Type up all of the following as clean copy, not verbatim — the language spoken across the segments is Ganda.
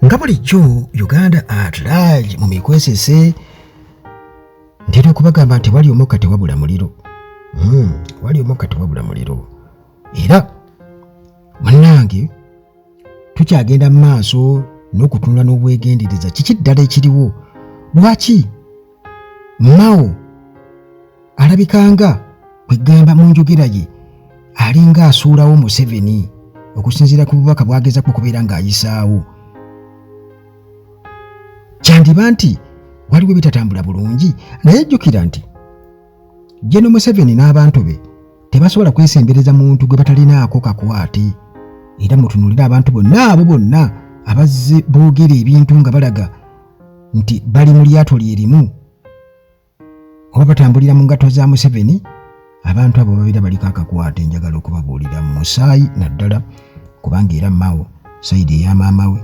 nga bulijjo Uganda at large mu mikwesese ntera okubagamba nti wali omukka tewabula muliro. Wali omukka tewabula muliro. Era munnange tukyagenda mu maaso n'okutunula n'obwegendereza kiki ddala ekiriwo. Lwaki Mao alabikanga kwegamba mu njogera ye alinga asuulawo Museveni okusinziira ku bubaka bw'agezaako okubeera ng'ayisaawo? Kyandiba nti waliwo ebitatambula bulungi, naye jjukira nti Gen. Museveni n'abantu be tebasobola kwesembereza muntu gwe batalinaako kakwate. Era mutunulira abantu bonna abo bonna abazze boogera ebintu nga balaga nti bali mu lyato lyerimu oba batambulira mu ngato za Museveni, abantu abo babeera baliko akakwate. Njagala okubabuulira mu musaayi naddala kubanga era Mao sayidi eya maama we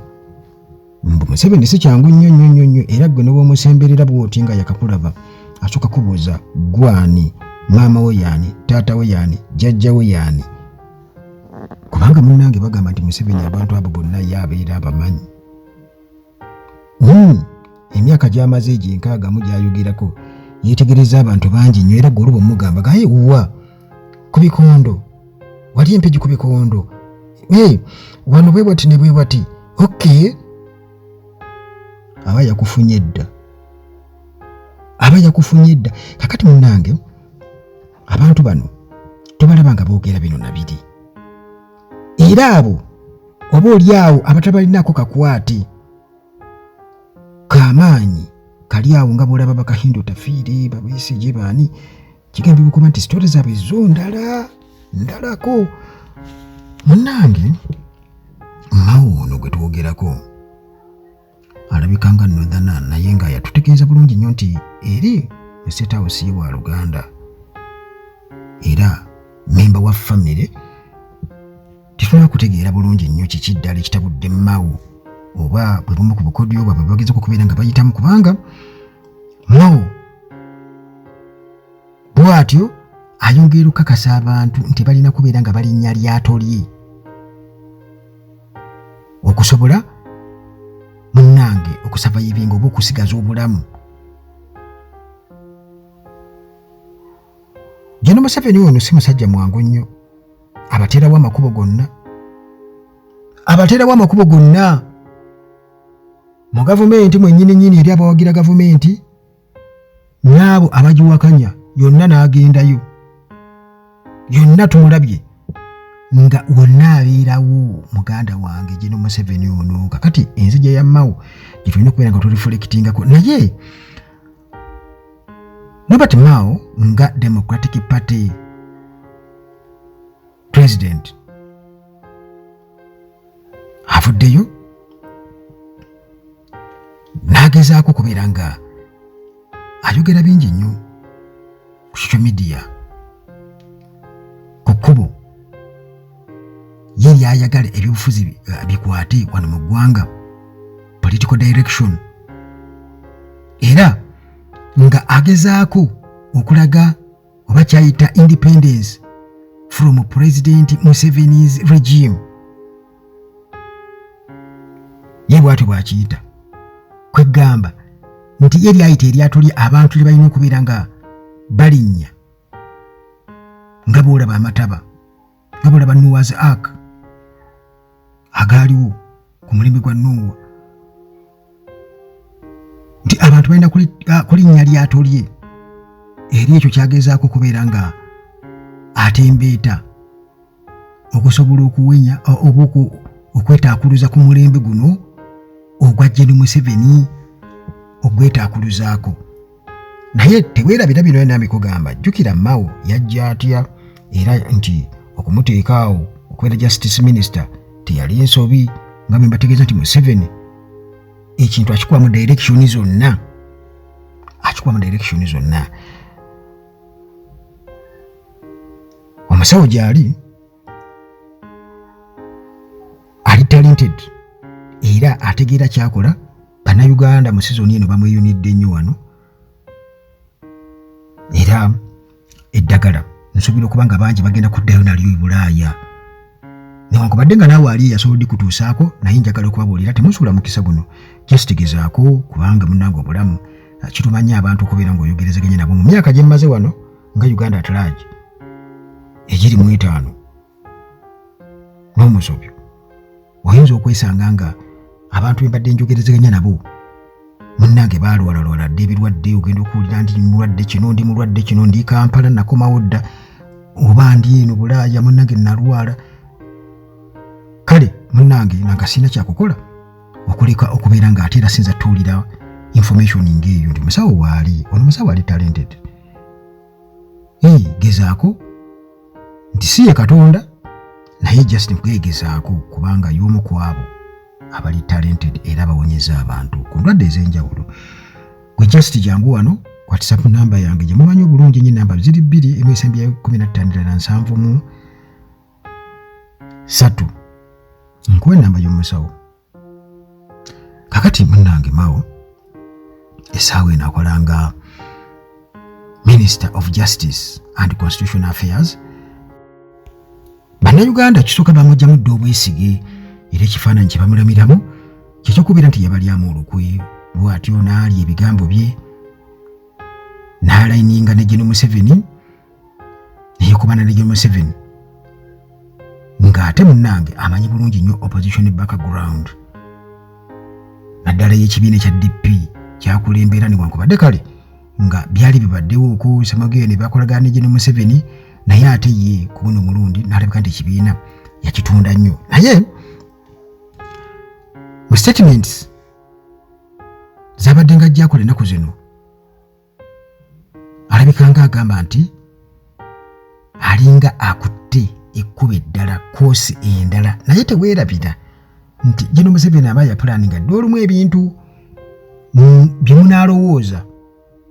mbu Museveni si kyangu nnyo era gwe ne bw'omusemberera bw'oti nga yakakulaba asooka kubuuza gwani, maama we yaani, taata we yaani, jjajja we yaani, kubanga munnange bagamba nti Museveni abantu abo bonna yabeera abamanyi. Emyaka gy'amaze egy'enkaaga gy'ayogerako yeetegereza abantu bangi nnyo, era gwe oluba omugamba gaye wuwa ku bikondo, wali empegi ku bikondo, wano bwe bwati ne bwe bwati. Okay, aba yakufunye dda, aba yakufunye dda. Kakati munnange abantu bano tobalaba nga boogera bino na biri, era abo oba oli awo abatabalinaako kakwate kamaanyi kali awo nga bwolaba bakahindo tafiire babeesije baani kigamba bikuba nti sitore zaabwe zo ndalako. Munnange Mao ono gwe twogerako alabika nga Northern naye nga yatutegeeza bulungi nnyo nti eri mu State House ye wa Luganda era memba wa famire. Tetunaba kutegeera bulungi nnyo kiki ddala ekitabudde Mao oba bwe bumu ku bukodyo bwabwe bagezako okubeera nga bayitamu, kubanga Mao bw'atyo ayongera okukakasa abantu nti balina kubeera nga balinnya lyato lye okusobola munnange okusavayivinga oba okusigaza obulamu. Gen. Museveni ono si musajja mwangu nnyo, abateerawo amakubo gonna mu gavumenti mwennyini eri abawagira gavumenti n'abo abagiwakanya yonna n'agendayo, yonna tumulabye nga wonna abeerawo. Muganda wange Gen. Museveni ono kakati enzija ya Mao gye tulina okubeera nga tulifulekitingako. Naye Robert Mao nga Democratic Party President avuddeyo n'agezaako okubeera nga ayogera bingi nnyo ku social media ku kkubo ye lyayagala ebyobufuzi bikwate wano mu ggwanga, political direction, era nga agezaako okulaga oba kyayita independence from President Museveni's regime. Ye bw'atyo bw'akiyita kwegamba nti ye lyayita eryato lye abantu lye balina okubeera nga balinnya nga bw'olaba amataba, nga bw'olaba Noah's Ark agaaliwo ku mulembe gwa Noah, nti abantu balina kulinnya lyato lye. Eri ekyo kyagezaako okubeera nga atembeeta okusobola okuwenya oba okwetaakuluza ku mulembe guno ogwa Gen. Museveni ogwetaakuluzaako. Naye teweerabira bino nami kugamba, jjukira Mao yajja atya era nti okumuteekaawo okubeera Justice Minister teyali ensobi, nga bwe mbategeeza nti Museveni ekintu akikuba mu direction zonna. Omusawo gy'ali ali talented era ategeera kyakola. Bannayuganda mu sizoni eno bamweyunidde nnyo wano, era eddagala nsuubira okuba nga bangi bagenda kuddayo nalyo e Bulaaya newankubadde nga naawe ali yasobodde kutuusaako naye njagala okubabuulira temusuula mukisa guno just gezaako kubanga munnange obulamu kitumanya abantu okubeera ng'oyogerezaganya nabo mu myaka gye mmaze wano nga Uganda at large egiri mu 5 n'omusobyo oyinza okwesanga nga abantu mbadde njogerezaganya nabo munnange baalwalalwala dde ebirwadde ogenda okuwulira ndi mulwadde kino ndi Kampala nakomawo dda oba ndi eno Bulaaya munnange nalwala kale munnange nanga sina kyakukola okuleka okubeera nga ate era sinza tuwulira information ng'eyo nti musawo waali ono musawo ali talented gezaako nti si ye Katonda naye just nkwegezaako kubanga y'omu ku abo abali talented era bawonyeza abantu ku ndwadde ez'enjawulo gwe just jangu wano WhatsApp namba yange gye mumanyi obulungi nnyo namba ziri 2 15 3 nkuwe namba y'omusawo kakati munnange Mao essaawa enaakolanga Minister of Justice and Constitutional Affairs bannayuganda kisooka bamugyamu dde obwesige era ekifaananyi kye bamulamiramu kyekyokubeera nti yabalyamu olukwe bw'atyo n'alya ebigambo bye n'alayininga ne General Museveni neyeekubana ne General Museveni ng'ate munnange amanyi bulungi nnyo opposition background naddala y'ekibiina ekya DP kyakulembera newankubadde kale nga byali bibaddewo ku Ssemagere ne bakolagana ne General Museveni naye ate ye ku guno omulundi n'alabika nti ekibiina yakitunda nnyo naye mu statements zabadde nga ajjakola ennaku zino alabika nga agamba nti alinga akutte ekkuba eddala koosi endala naye teweerabira nti General Museveni aba yapulaninga dde olumu ebintu bye munaalowooza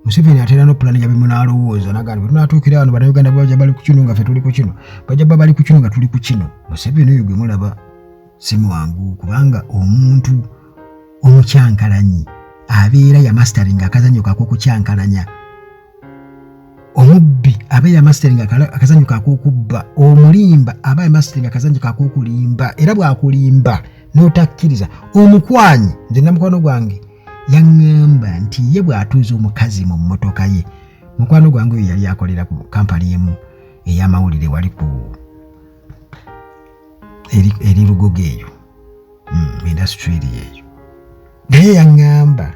Museveni atera n'opulaninga bye munaalowooza nagamba bwe tunaatuukira wano bannayuganda bajja bali ku kino nga ffe tuli ku kino bajja bba bali ku kino nga tuli ku kino Museveni oyo gwe mulaba si mwangu kubanga omuntu omukyankalanyi abeera yamasteringa akazanyo kak'okukyankalanya omubbi aba yamasteringa akazanyo kak'okubba omulimba aba yamasteringa akazanyo kak'okulimba era bw'akulimba n'otakkiriza omukwanyi nze namukwano gwange yaŋŋamba nti ye bw'atuuza omukazi mu mmotoka ye mukwano gwange oyo yali akolera ku kampani emu ey'amawulire wali ku eri Lugogo eyo industry eyo naye yaŋŋamba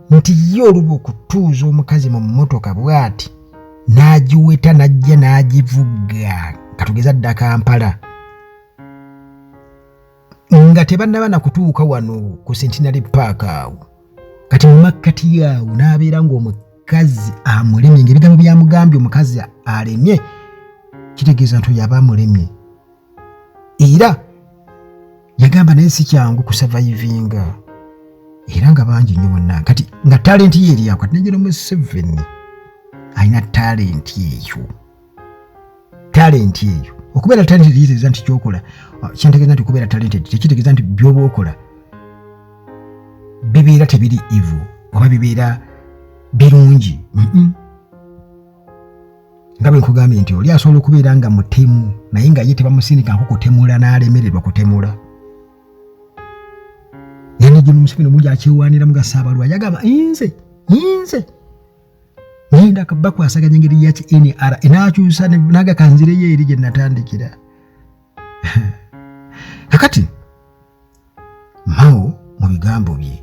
nti ye oluba okutuuza omukazi mu mmotoka bw'ati n'agiweta n'ajja n'agivuga katugeza dda Kampala nga tebannaba na kutuuka wano ku Centenary Park awo kati mu makkati yaawo n'abeera ng'omukazi amulemye ng'ebigambo byamugambye omukazi alemye kitegeeza nti oyo aba amulemye era yagamba naye si kyangu kusurvivinga era nga bangi nnyo bonna kati nga talenti ye eri ako kati ne General Museveni alina talenti eyo okubeera talenti tekitegeeza nti kyokola kyentegeeza nti okubeera talenti tekitegeeza nti byoba okola bibeera tebiri ivu oba bibeera birungi nga bwe nkugambye nti oli asobola okubeera nga mutemu naye nga ye tebamusindika nkukutemula n'alemererwa kutemula naye ne General Museveni omungi akyewaanira mu Gassaabalwa yagamba nze ngenda bakwasaganya engeri ya NRA n'akyusa n'agakanzireyo eri gye natandikira kakati Mao mu bigambo bye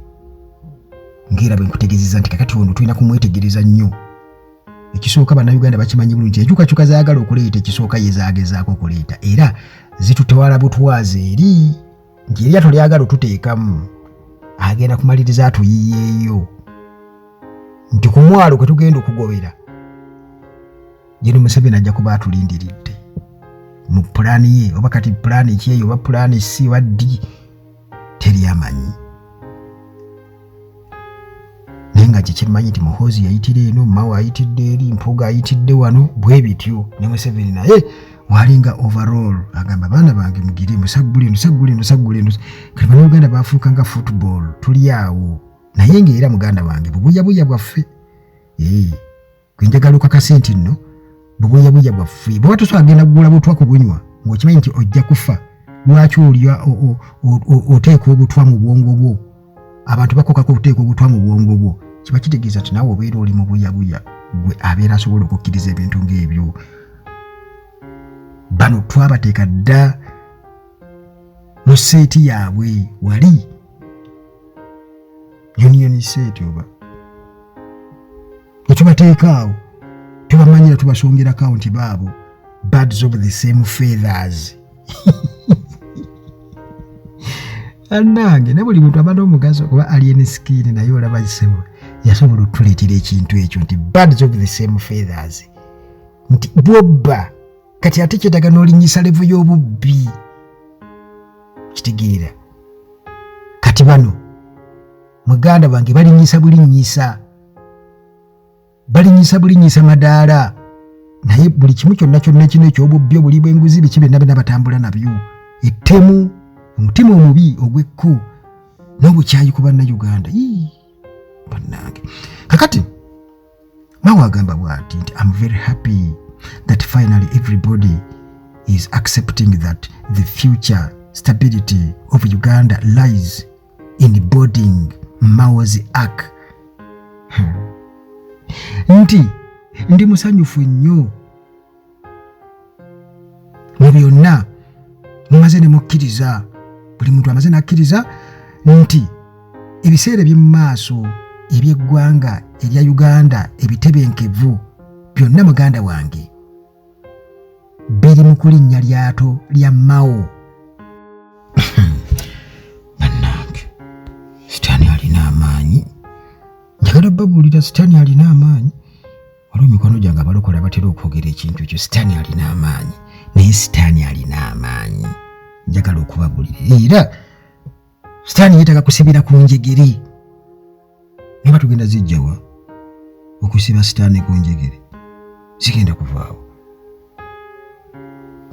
ngera bwe nkutegeezeza nti kakati ono tulina kumwetegereza nnyo ekisooka bannayuganda bakimanyi bulungi enkyukakyuka zaagala okuleeta ekisooka ye zaagezaako okuleeta era zitutwala butwazi eri nti eryato lyagala otuteekamu agenda kumaliriza atuyiyeeyo nti ku mwalo kwe tugenda okugobera General Museveni ajja kuba atulindiridde mu pulaani ye oba kati pulaani ki eyo oba pulaani si oba ddi teri amanyi naye nga kyekimanyi nti Muhoozi yayitira eno Mao ayitidde eri Mpuuga ayitidde wano bwe bityo ne Museveni naye walinga overall agamba baana bange mugire musaggule kati bannayuganda baafuuka nga football tuli awo naye ng'era muganda wange bubuyabuya bwaffe kwenjagala okakase nti nno bubuyabuya bwaffe bw'oba toswa agenda kugula butwa ku bunywa ng'okimanyi nti ojja kufa lwaki olya oteeka obutwa mu bwongo bwo, abantu bakokako okuteeka obutwa mu bwongo bwo, kiba kitegeeza nti naawe obeera oli mu buyabuya, gwe abeera asobola okukkiriza ebintu ng'ebyo. Bano twabateeka dda mu seeti yaabwe, wali union seeti oba etubateeka awo, tubamanyira tubasongerako nti baabo birds of the same feathers. Annange ne buli muntu aba n'omugaso kuba alien skin, naye olaba yasobola okutuleetera ekintu ekyo nti birds of the same feathers, nti bwobba kati ate kyetaaga n'olinyisa levu y'obubbi. Kitegeera kati bano muganda bange balinyisa bulinyisa madaala, naye buli kimu kyonna kino ekyobubbi, obuli bw'enguzi, biki byonna byonna batambula nabyo. Ettemu, omutima omubi ogw'ekku n'obukyayi ku bannayuganda. Bannange kakati Mao agamba bw'ati nti I'm very happy that finally everybody is accepting that the future stability of Uganda lies in boarding Mao's ark. Ndi musanyufu nnyo mu byonna mumaze ne mukkiriza, buli muntu amaze n'akkiriza nti ebiseera eby'omu maaso eby'eggwanga erya Uganda ebitebenkevu byonna muganda wange biri mu kulinnya lyato lya Mao. Bannange sitaani alina amaanyi, njagala babuulira sitaani alina amaanyi. Waliwo mikono gyange abalokola batera okwogera ekintu ekyo, sitaani alina amaanyi, naye sitaani alina amaanyi, njagala okubabuulira. Era sitaani yeetaaga kusibira ku njegere. Niba tugenda zijjawa okusiba sitaani ku njegere, zigenda kuvaawo.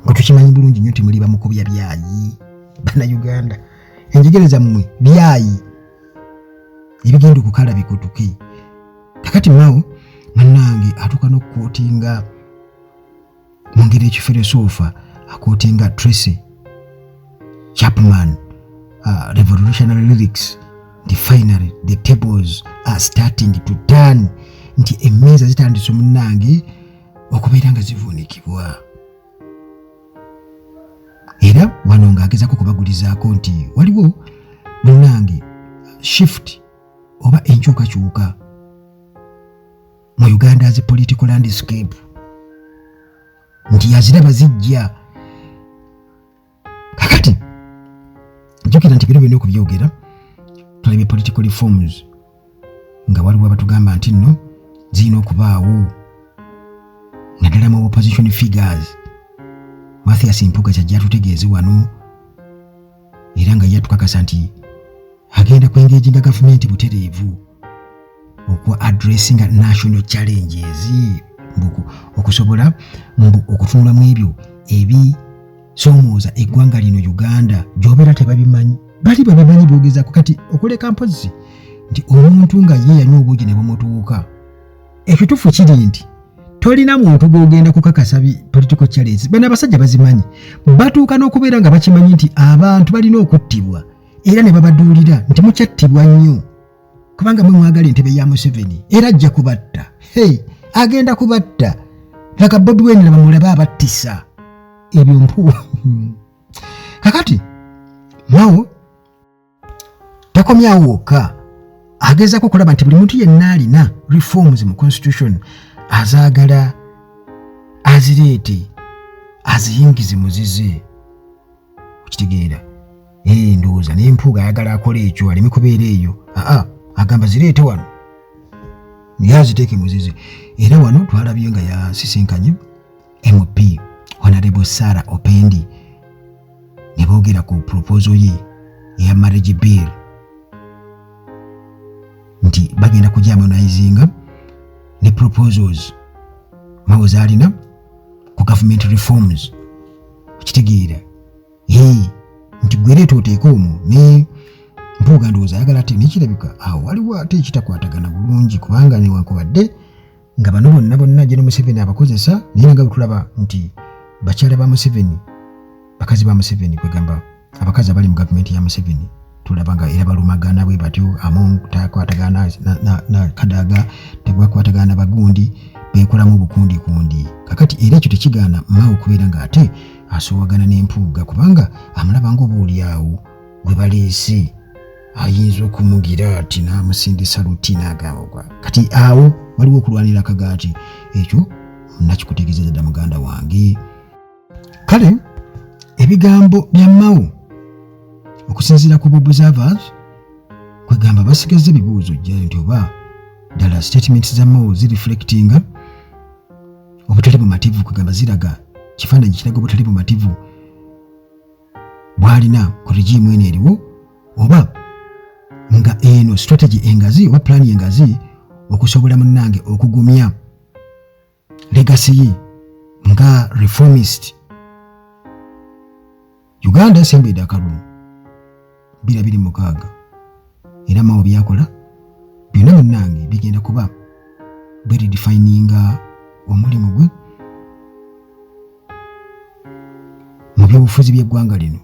Nga tukimanyi bulungi nnyo nti muli bamukubya byayi bannayuganda, enjegere zammwe byayi ebigenda okukala bikutuke. Kakati Mao munnange atuuka n'okukootinga mu ngeri ekifilosofa, akootinga Tracy Chapman revolutionary lyrics, nti finally the tables are starting to turn, nti emmeeza zitandise munnange okubeera nga zivuunikibwa. Era wano ng'agezaako kubagulizaako nti waliwo munnange shift oba enkyukakyuka mu Uganda as a political landscape, nti yaziraba zijja. Kakati jjukira nti bino byonna okubyogera tulabye political reforms nga waliwo abatugamba nti nno zirina okubaawo, naddala mu opposition figures. Mathias Mpuga kyajja tutegeeze wano, era nga yatukakasa nti agenda kwengeejinga gavumenti butereevu okwa addressinga national challenges, okusobola okutunulamu ebyo ebisoomooza eggwanga lino Uganda gy'obeera tebabimanyi, bali babimanyi boogezaako. Kati okuleka mpozi nti omuntu nga ye yanywa obuugi ne bumutuuka, ekituufu kiri nti tolina muntu gw'ogenda kukakasa political challenges. Bano abasajja bazimanyi, batuuka n'okubeera nga bakimanyi nti abantu balina okuttibwa, era ne babaduulira nti mukyattibwa nnyo kubanga mwe mwagala entebe ya Museveni era ajja kubatta. Agenda kubatta. Laka Bobi Wine na bamulaba abattisa ebyo mpu. Kakati Mao takomyawo wokka, agezaako okulaba nti buli muntu yenna alina reforms mu constitution azaagala azireete, aziyingize muzize. Okitegeera? Ndowooza naye Mpuuga ayagala akole ekyo, aleme kubeera eyo. Agamba zireete wano naye aziteeke muzize. Era wano twalabye nga yasisinkanye MP Honorable Sarah Opendi ne boogera ku proposal ye eya marriage bill nti bagenda kujamonaizinga ne proposals Mao zaalina ku government reforms. Okitegeera? Nti gwereeta oteeka omwo ne Mpuuga ndowooza ayagala ate nekirabika awo waliwo ate ekitakwatagana bulungi, kubanga newankubadde nga bano bonna General Museveni abakozesa, naye nga bwe tulaba nti bakyala ba Museveni bakazi ba Museveni kwegamba abakazi abali mu gavumenti ya Museveni tulabanga era balumagana bwe batyo amu takwatagana na Kadaga tebakwatagana bagundi bekolamu bukundi kundi kakati era ekyo tekigaana Mao kubeera nga ate asowagana n'empuuga kubanga amulaba ng'obuulyawo bwe baleese ayinza okumugira ati n'amusindisa lutina agambwa kati awo waliwo okulwanira kagaati ekyo nakikutegeeza dda muganda wange. Kale ebigambo bya Mao okusinziira ku observers kwegamba basigaze ebibuuzo jja nti oba ddala statements za Mao zireflectinga obutali bumativu kwegamba ziraga kifaananyi kiraga obutali bumativu bwalina ku regimu eno eriwo oba nga eno strategy engazi oba plan engazi okusobola munnange okugumya legacy ye nga reformist. Uganda esembedde akalulu 2026 era Mao byakola byonna munnange bigenda kuba beredefininga omulimu gwe mu byobufuzi by'eggwanga lino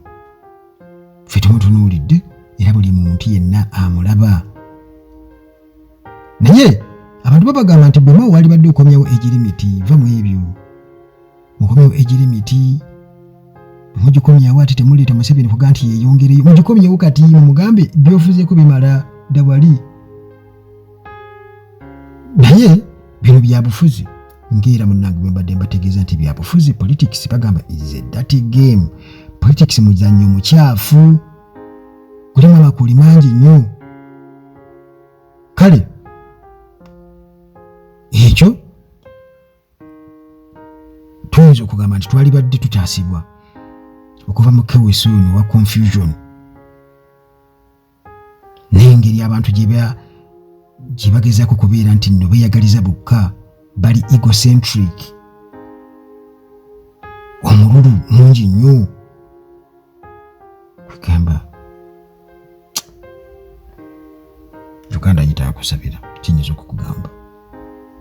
ffe tumutunuulidde era buli muntu yenna amulaba naye abantu babagamba nti bwe Mao wali badde okomyawo egirimiti va mu ebyo mukomyawo egirimiti mugikomyawo ate temuleeta Museveni kuga nti yeeyongereyo mugikomyewo kati mumugambe byofuzeeko bimala dawali naye bino byabufuzi ng'era munnange bwe mbadde mbategeeza nti byabufuzi politics bagamba is a dirty game politics muzannyo mukyafu gulimu amakuli mangi nnyo kale ekyo tuyinza okugamba nti twali badde tutaasibwa okuva mu keweso ono wa confusion n'engeri abantu gye bagezaako kubeera nti nno beeyagaliza bokka bali egocentric omululu mungi nnyo kwegamba Uganda yitaakusabira kinyinza okukugamba